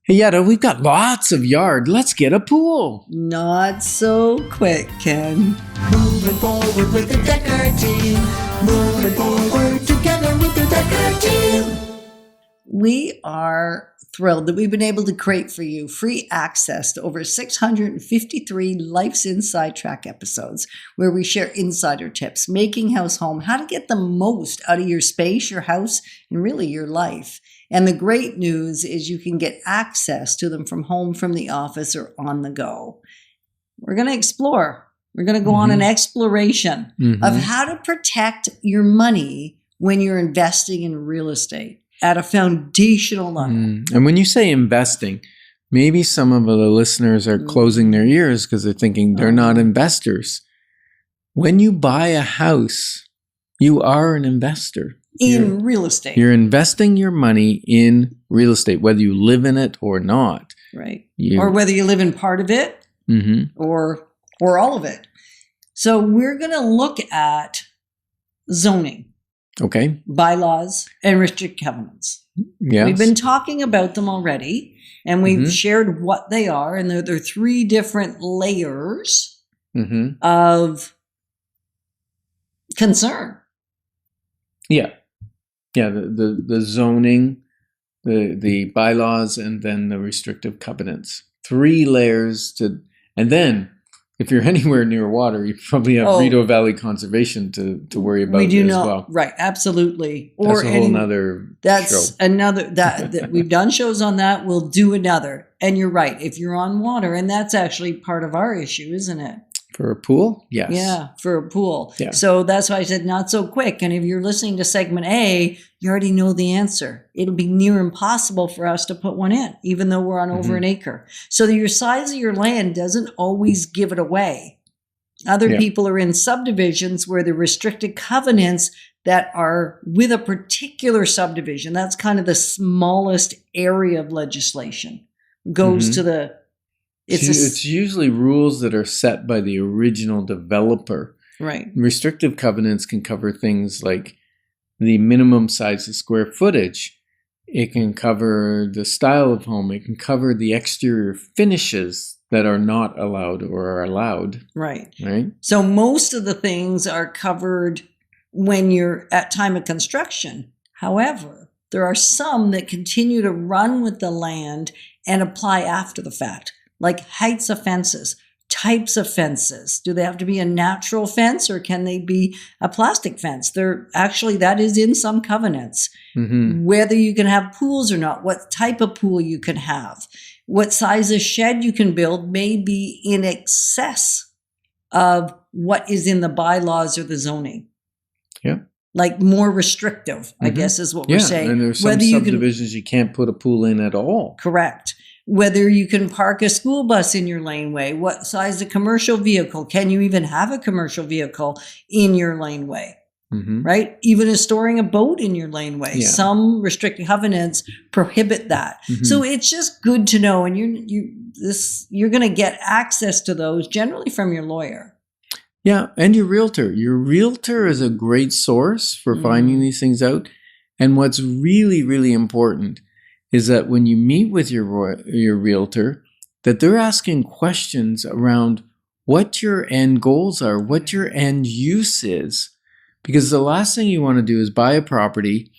Hey, Yetta, we've got lots of yard. Let's get a pool. Not so quick, Ken. Moving forward with the Dekker Team. Moving forward together with the Dekker Team. We are thrilled that we've been able to create for you free access to over 653 Life's Inside Track episodes, where we share insider tips, making house home, how to get the most out of your space, your house, and really your life. And the great news is you can get access to them from home, from the office, or on the go. We're going to explore. We're going to go on an exploration of how to protect your money when you're investing in real estate at a foundational level. And when you say investing, maybe some of the listeners are closing their ears because they're thinking they're not investors. When you buy a house, you are an investor. In real estate. You're investing your money in real estate, whether you live in it or not. Right. Or whether you live in part of it or all of it. So we're going to look at zoning. Okay. Bylaws and restrictive covenants. Yes. We've been talking about them already, and we've shared what they are, and they're three different layers of concern. Yeah. Yeah, the zoning, the bylaws, and then the restrictive covenants. 3 layers and then if you're anywhere near water, you probably have Rideau Valley Conservation to worry about as well. Right, absolutely. That's a whole nother show. Another that we've done shows on that. We'll do another. And you're right. If you're on water, and that's actually part of our issue, isn't it? For a pool? Yes. Yeah, for a pool. Yeah. So that's why I said not so quick. And if you're listening to segment A, you already know the answer. It'll be near impossible for us to put one in, even though we're on over an acre. So your size of your land doesn't always give it away. Other people are in subdivisions where the restricted covenants that are with a particular subdivision, that's kind of the smallest area of legislation, goes to the... It's usually rules that are set by the original developer. Right. Restrictive covenants can cover things like the minimum size of square footage. It can cover the style of home. It can cover the exterior finishes that are not allowed or are allowed. Right. Right. So most of the things are covered when you're at time of construction. However, there are some that continue to run with the land and apply after the fact. Like heights of fences, types of fences. Do they have to be a natural fence or can they be a plastic fence? That is in some covenants. Whether you can have pools or not, what type of pool you can have, what size of shed you can build may be in excess of what is in the bylaws or the zoning. Yeah. Like more restrictive, I guess is what we're saying. And there's some subdivisions you can't put a pool in at all. Correct. Whether you can park a school bus in your laneway, what size of commercial vehicle, can you even have a commercial vehicle in your laneway, right? Even storing a boat in your laneway. Yeah. Some restricted covenants prohibit that. So it's just good to know, and you're going to get access to those generally from your lawyer. Yeah, and your realtor. Your realtor is a great source for finding these things out. And what's really, really important is that when you meet with your realtor, that they're asking questions around what your end goals are, what your end use is. Because the last thing you want to do is buy a property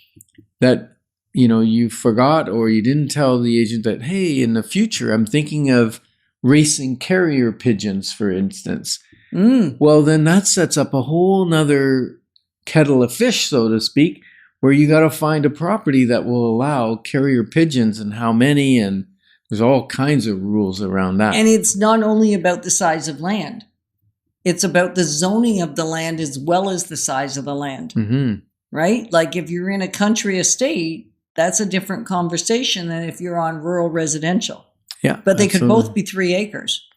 that, you forgot or you didn't tell the agent that, hey, in the future, I'm thinking of racing carrier pigeons, for instance. Well, then that sets up a whole nother kettle of fish, so to speak, where you got to find a property that will allow carrier pigeons and how many, and there's all kinds of rules around that. And it's not only about the size of land. It's about the zoning of the land as well as the size of the land, right? Like if you're in a country estate, that's a different conversation than if you're on rural residential. Yeah, but they could both be 3 acres.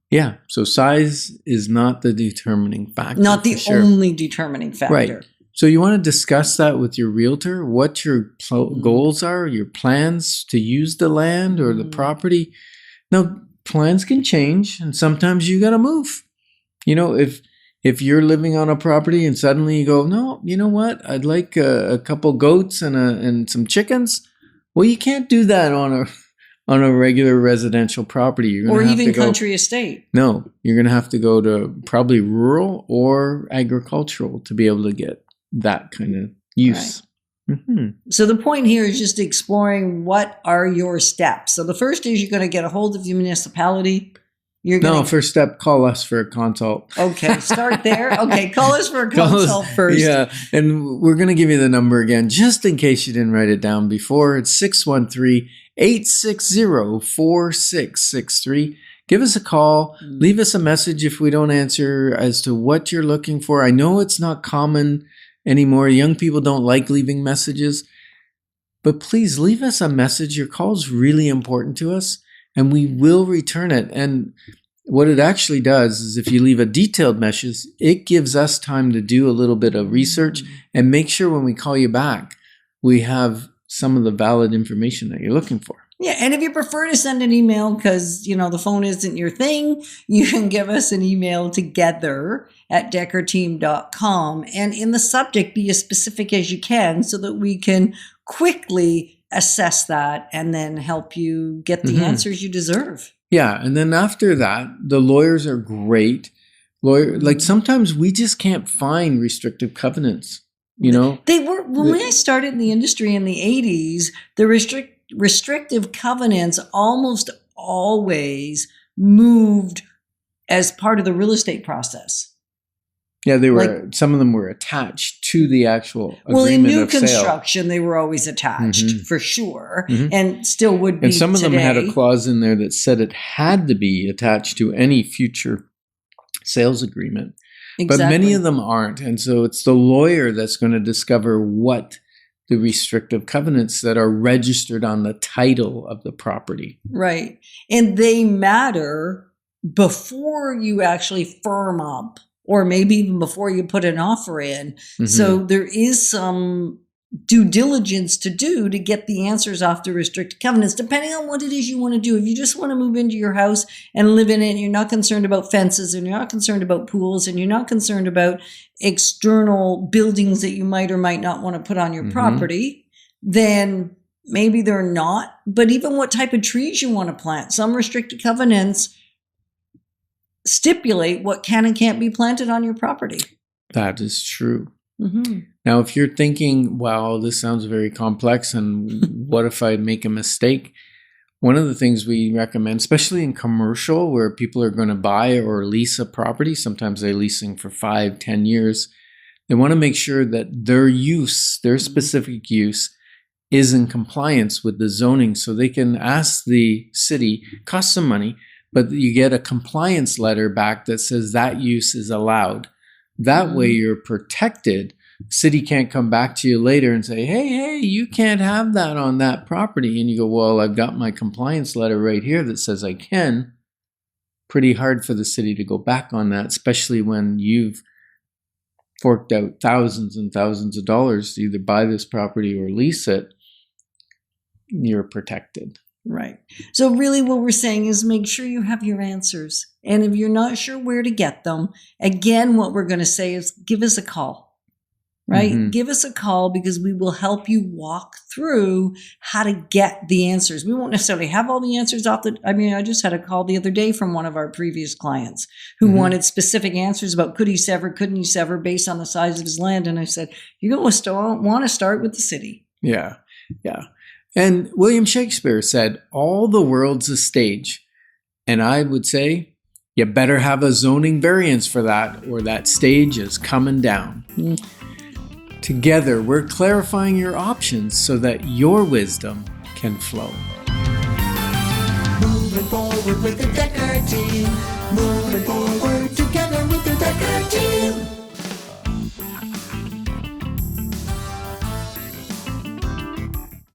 Yeah, so size is not the determining factor. Not the only determining factor. Right. So you want to discuss that with your realtor, what your goals are, your plans to use the land or the property. Now, plans can change, and sometimes you got to move. If you're living on a property and suddenly you go, no, you know what? I'd like a couple goats and some chickens. Well, you can't do that on on a regular residential property. You're Or gonna have even to go, country estate. No, you're going to have to go to probably rural or agricultural to be able to get that kind of use. Mhm. So the point here is just exploring what are your steps. So the first is you're going to get a hold of your municipality. You're No, going first step, call us for a consult. Okay, start there. Okay, call us for a Call us- consult first. Yeah, and we're going to give you the number again, just in case you didn't write it down before. It's 613-860-4663. Give us a call. Leave us a message if we don't answer as to what you're looking for. I know it's not common anymore. Young people don't like leaving messages. But please leave us a message. Your call is really important to us, and we will return it. And what it actually does is if you leave a detailed message, it gives us time to do a little bit of research and make sure when we call you back, we have some of the valid information that you're looking for. Yeah, and if you prefer to send an email because, the phone isn't your thing, you can give us an email together@dekkerteam.com. And in the subject, be as specific as you can so that we can quickly assess that and then help you get the answers you deserve. Yeah, and then after that, the lawyers are great. Like sometimes we just can't find restrictive covenants, They were, when I started in the industry in the 80s, the restrictive covenants almost always moved as part of the real estate process. Yeah, they were. Some of them were attached to the actual agreement Well, in new of sale. construction, they were always attached for sure, and still would be. And some of them had a today. clause in there that said it had to be attached to any future sales agreement. But many of them aren't. And so it's the lawyer that's going to discover what the restrictive covenants that are registered on the title of the property. Right. And they matter before you actually firm up, or maybe even before you put an offer in. So there is some due diligence to do to get the answers off the restricted covenants, depending on what it is you want to do. If you just want to move into your house and live in it, and you're not concerned about fences, and you're not concerned about pools, and you're not concerned about external buildings that you might or might not want to put on your property, then maybe they're not. But even what type of trees you want to plant, some restricted covenants stipulate what can and can't be planted on your property. That is true. Now, if you're thinking, wow, this sounds very complex, and what if I make a mistake? One of the things we recommend, especially in commercial where people are going to buy or lease a property, sometimes they're leasing for 5-10 years, they want to make sure that their use, their specific use, is in compliance with the zoning, so they can ask the city, cost some money, but you get a compliance letter back that says that use is allowed. That way you're protected. City can't come back to you later and say, hey, you can't have that on that property. And you go, well, I've got my compliance letter right here that says I can. Pretty hard for the city to go back on that, especially when you've forked out thousands and thousands of dollars to either buy this property or lease it. You're protected. Right. So really what we're saying is make sure you have your answers. And if you're not sure where to get them, again, what we're going to say is give us a call, right? Give us a call because we will help you walk through how to get the answers. We won't necessarily have all the answers I just had a call the other day from one of our previous clients who wanted specific answers about could he sever, couldn't he sever based on the size of his land. And I said, you're going to want to start with the city. Yeah. And William Shakespeare said, all the world's a stage. And I would say, you better have a zoning variance for that, or that stage is coming down. Together, we're clarifying your options so that your wisdom can flow. Moving forward with the Dekker Team. Moving forward together with the